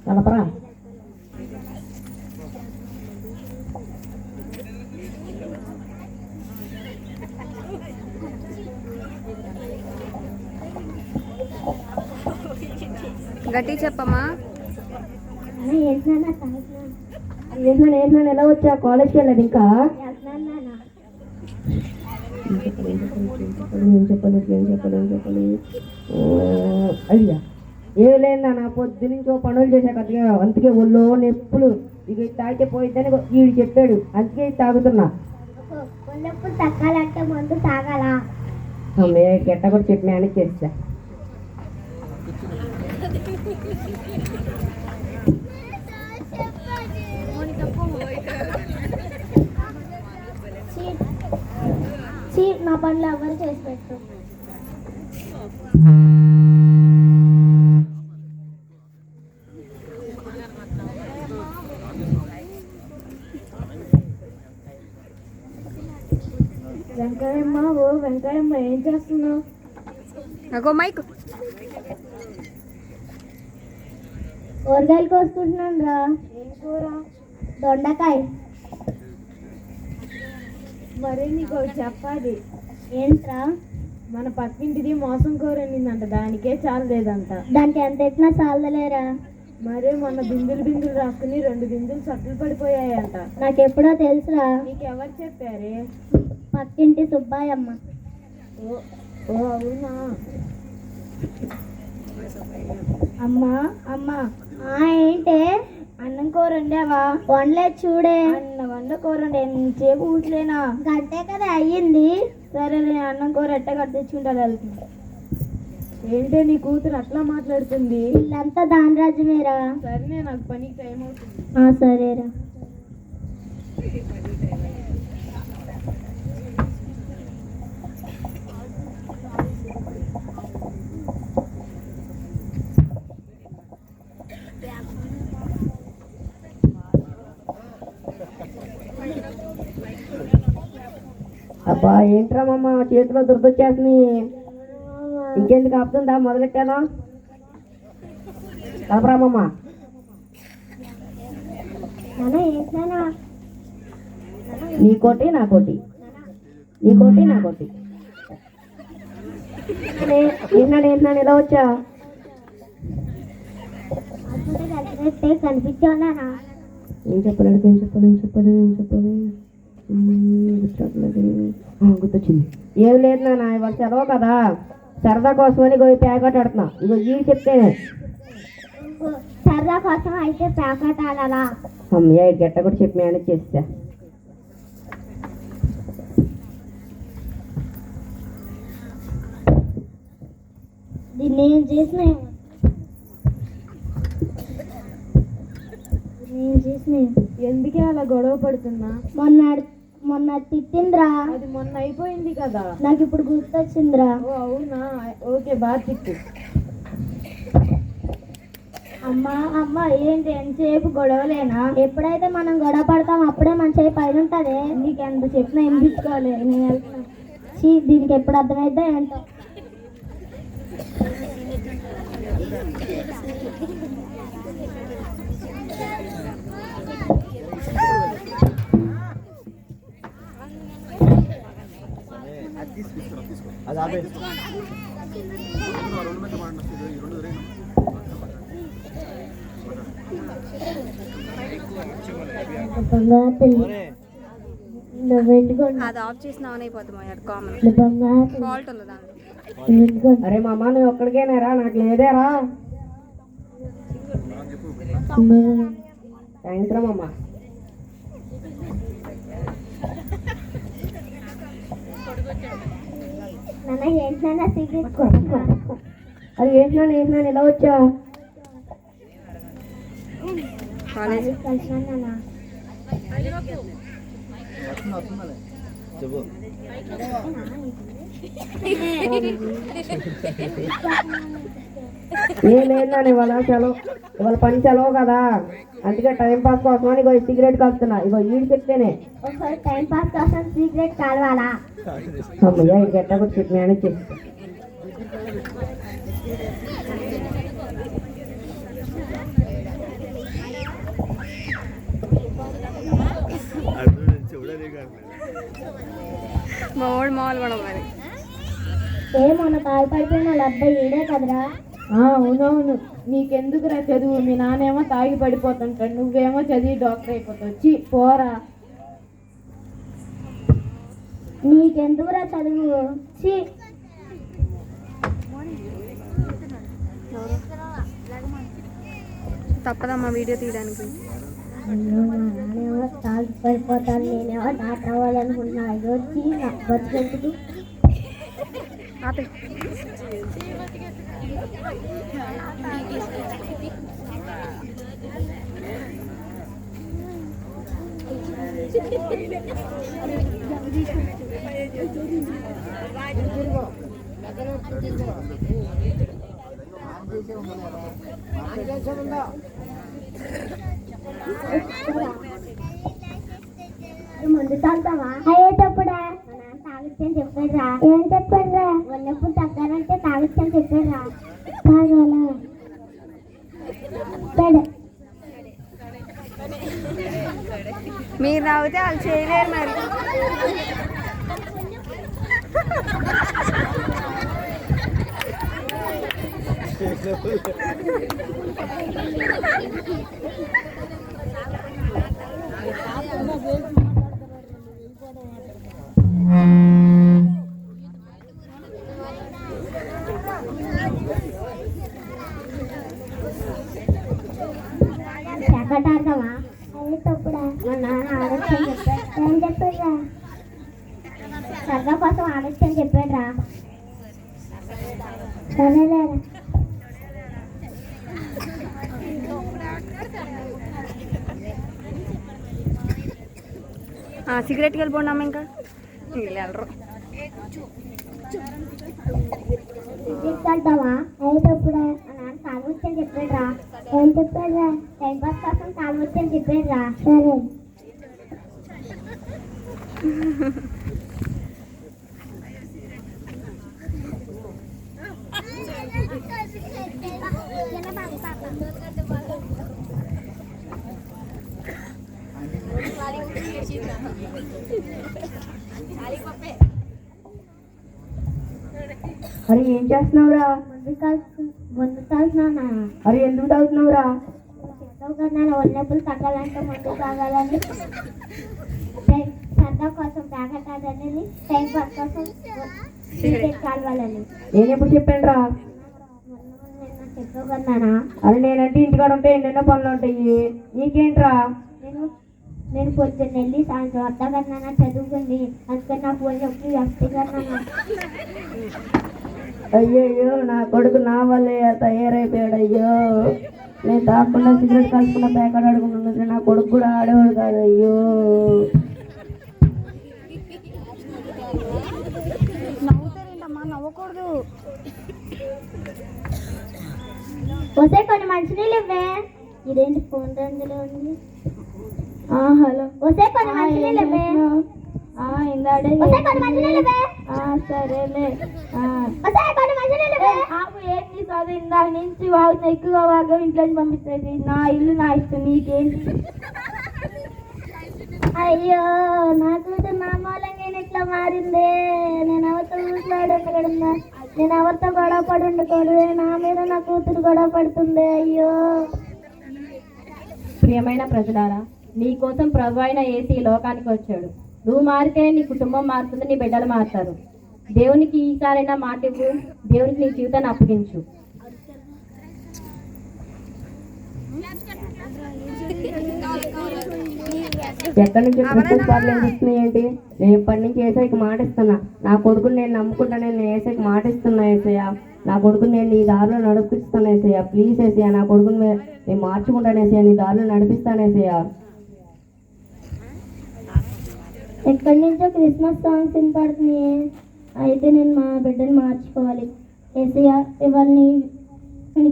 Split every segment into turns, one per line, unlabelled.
కలపరా
గట్టి చెప్పమ్మా.
ఎలా వచ్చా? కాలేజ్కి వెళ్ళాడు ఇంకా? అయ్యా ఏం లేదా నా పొద్దు నుంచి పనులు చేశాక అందుకే ఒళ్ళో నొప్పులు. ఇక తాగితే పోయిద్దని వీడు చెప్పాడు, అందుకే తాగుతున్నా.
తగ్గాలంటే ముందు తాగాలా?
ఎట్ట కూడా చెప్పి మేనేజ్ చేస్తా.
నా పనులు ఎవరు చేసి పెట్టు. వెంకయ్యమ్మ, ఓ వెంకయ్యమ్మ, ఏం చేస్తున్నావు?
అగో మైక్.
కూరగాయలు కోసుకుంటున్నాను రా. ఏం కూర? దొండకాయ.
మరి నీకు చెప్పాలి.
ఏంట్రా?
మన పక్కింటిది మోసం కూర వండిందంట, దానికే చాలలేదంట.
దానికి ఎంత ఎట్లా చాలలేరా?
మరే మొన్న బిందులు రాసుకుని 2 బిందులు సట్లు పడిపోయాయంట.
నాకెప్పుడో తెలుసురా.
నీకెవరు చెప్పారే?
పక్కింటి సుబ్బాయమ్మ.
ఓ అవునా?
అమ్మా అమ్మా, ఏంటే? అన్నం కూర వండావా? వండలేదు చూడే. వండ కూర ఎంతసేపు కూర్చోలేనా? గంటే కదా అయ్యింది. సరే అన్నం కూర ఎట్ట కట్టించుకుంటా వెళ్తున్నా.
ఏంటే నీ కూతురు అట్లా మాట్లాడుతుంది?
వీళ్ళంతా దాని రాజ్యమేరా.
సరే నాకు పనికి టైం అవుతుంది.
సరేరా.
అబ్బా ఏంట్రా మమ్మ చేతిలో దుర్దొచ్చేస్తుంది. ఇంకెందుకు ఆపుతుందా? మొదలెట్టాను. కలపరామమ్మ. నీకోటి నాకోటి, నీకోటి నాకోటి. ఏంటన్నాడు ఎలా వచ్చా?
కనిపించానా?
ఏం చెప్పాలి? గుర్తొచ్చింది. ఏం లేదు నాన్న, ఇవాళ సెలవు కదా, సరదా కోసమని ప్యాకెట్ ఆడుతున్నా. ఇగో ఈ చెప్తేనే.
సరదా కోసం అయితే ప్యాకెట్ ఆడాలా?
అమ్మయ్య గట్ట కూడా చెప్పి మేనేజ్ చేస్తా.
దీన్ని ఏం చేసిన
ఎందుకే అలా గొడవ పడుతున్నా?
మొన్న తిట్టిందిరా.
అది మొన్న అయిపోయింది కదా.
నాకు ఇప్పుడు గుర్తొచ్చిందిరా.
ఓ అవునా? ఓకే, బాగా తిట్టు.
అమ్మా ఏంటి ఎంతసేపు గొడవలేనా? ఎప్పుడైతే మనం గొడవ పడతాం అప్పుడే మన చేయి పైన ఉంటుంది. నీకు ఎంత చెప్పినా ఎంపించుకోవాలి. నేను వెళ్తున్నా. దీనికి ఎప్పుడు అర్థమైద్దా ఏంటో.
అది ఆఫ్ చేసిన ఆన్ అయిపోతుంది. కామన్ ఫాల్ట్ ఉంది దాంట్లో.
అరే మామ నువ్వు ఒక్కడికేనారా? నాకు లేదేరా. సాయంత్రం అమ్మ. అది ఏంటన్నా ఎలా వచ్చా?
కాలేజ్
ఏం లేదని ఇవాళ పని సెలవు కదా, అందుకే టైం పాస్ కోసం అని ఇగో సిగరెట్ కలుస్తున్నా. ఇగో ఈడు చెప్తేనే.
టైం పాస్ కోసం సిగరెట్ కావాలా?
అమ్మయ్య ఇది గట్ట కూడా చెప్పి మేనేజ్ చేస్తా.
మా వాడు మామూలు పడవు మరి.
మొన్న కాలు పడిపోయిన వాళ్ళ అబ్బాయి ఈడే కదరా?
అవునవును, నీకెందుకురా చదువు? మీ నాన్నేమో తాగి పడిపోతుంటాడు, నువ్వేమో చదివి డాక్టర్ అయిపోతావు. వచ్చి పోరా.
నీకెందుకురా చదువు? ఛీ.
తప్పదమ్మా వీడియో తీయడానికి.
అయ్యో మా నాన్నేమో తాగి పడిపోతాను, నేనేమో డాక్టర్ అవ్వాలనుకుంటున్నా. అయ్యో వచ్చి నాకు బతికెందుకు?
ఆపే.
ముందు తాగుతావా? అయ్యేటప్పుడా మా నాన్న తాగొచ్చని చెప్పాడురా. ఏం చెప్పాడురా? ఒళ్ళెప్పుడు తగ్గాలంటే తాగొచ్చని చెప్పాడురా. తాగాలా? సరే.
మీరు తాగితే వాళ్ళు చేయలేరు మరి.
ఆడతావా? అయ్యేటప్పుడా మా నాన్న ఆడొచ్చని చెప్పాడు. ఏం చెప్పాడురా? సరదా కోసం ఆడొచ్చని చెప్పాడురా. సరేలేరా.
సిగరెట్కి వెళ్ళిపోండి అమ్మ. ఇంకా వెళ్ళరు.
తీసుకెళ్తావా? అయ్యేటప్పుడా మా నాన్న తాగొచ్చని చెప్పాడురా. ఏం చెప్పాడురా? టైం పాస్ కోసం తాగొచ్చని చెప్పాడురా. సరే.
అరే ఏం చేస్తున్నావురా?
ముందు తాగుతున్నా.
అరే ఎందుకు తాగుతున్నావురా?
చెప్తావు కదా ఒళ్ళెప్పులు తగ్గాలంటే ముందు తాగాలని. సరదా కోసం తాగటాలని, టైం పాస్ కోసం సిగరెట్ కావాలని.
నేను ఎప్పుడు చెప్పాను రా?
చెప్తావు కదా.
అరే నేనంటే ఇంటికాడ ఉంటే ఎన్నెన్నో పనులు ఉంటాయి, నీకేంట్రా?
నేను పొద్దున్న వెళ్ళి సాయంత్రం వద్దా కన్నా చదువుకుంది, అందుకని నా ఫోన్ చెప్పి వస్తే కన్నా.
అయ్యయ్యో నా కొడుకు నా వల్లే తయారైపోయాడు. అయ్యో నేను తాకుండా సిగరెట్ కాల్చుకున్న ప్యాకెట్ ఆడుకుంటున్నది, నా కొడుకు కూడా ఆడేవాడు కాదు. అయ్యో
నవ్వుతారేంటమ్మా? నవ్వకూడదు.
వస్తే కొన్ని మంచినీళ్ళు ఇవ్వే. ఇదేంటి ఫోన్ రంగులో ఉంది?
హలో.
వస్తే కొన్ని మంచినీళ్ళు ఇవ్వే.
ఇందాడే సరేలే. ఏంటి చదువు? ఇందాక నుంచి వాగుతున్నా, ఎక్కువగా వాగా ఇంట్లో పంపిస్తుంది. నా ఇల్లు నా ఇష్టం, నీకేంటి?
అయ్యో నా కూతురు నా మూలంగా ఇట్లా మారిందే. నేను ఎవరితో ఊట్లాడుండగడున్నా, నేను ఎవరితో గొడవ పడి ఉండకూడదు. నా మీద నా కూతురు గొడవ పడుతుంది. అయ్యో.
ప్రియమైన ప్రజలారా, నీ కోసం ప్రభు అయిన యేసు ఈ లోకానికి వచ్చాడు. నువ్వు మారితే నీ కుటుంబం మారుతుంది, నీ బిడ్డలు మారుతారు. దేవునికి ఈసారైనా మాట ఇవ్వు, దేవునికి నీ జీవితాన్ని అప్పగించు.
ఎక్కడి నుంచి క్రిస్మస్ పాటలు వినిపిస్తున్నాయి ఏంటి? నేను ఇప్పటి నుంచి ఏసైకి మాట ఇస్తున్నా. నా కొడుకుని నేను నమ్ముకుంటా, నేను ఏసైకి మాట ఇస్తున్నా. ఏసయ్య నా కొడుకుని నేను నీ దారిలో నడిపిస్తాను. ఏసయ్య ప్లీజ్ ఏసయ్య నా కొడుకుని నేను మార్చుకుంటాను. ఏసయ్య నీ దారిలో నడిపిస్తాను. ఏసయ్య
ఎక్కడి నుంచో క్రిస్మస్ సాంగ్స్ వినపడుతున్నాయి. అయితే నేను మా బిడ్డలు మార్చుకోవాలి. ఏసయ్య ఇవాళ నీ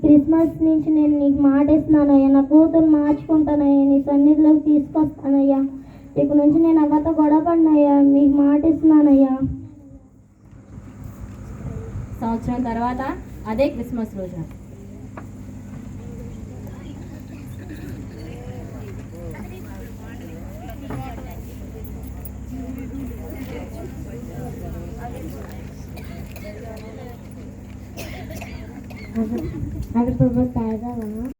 క్రిస్మస్ నుంచి నేను నీకు మాట ఇస్తున్నానయ్యా. నా కూతురు మార్చుకుంటానయ్యా, నీ సన్నిధిలోకి తీసుకొస్తానయ్యా. ఇక నుంచి నేను ఎవరితో గొడవ పడినయ్యా, మీకు మాట ఇస్తున్నానయ్యా.
సంవత్సరం తర్వాత అదే క్రిస్మస్ రోజున.
అక్కడ తాగావా?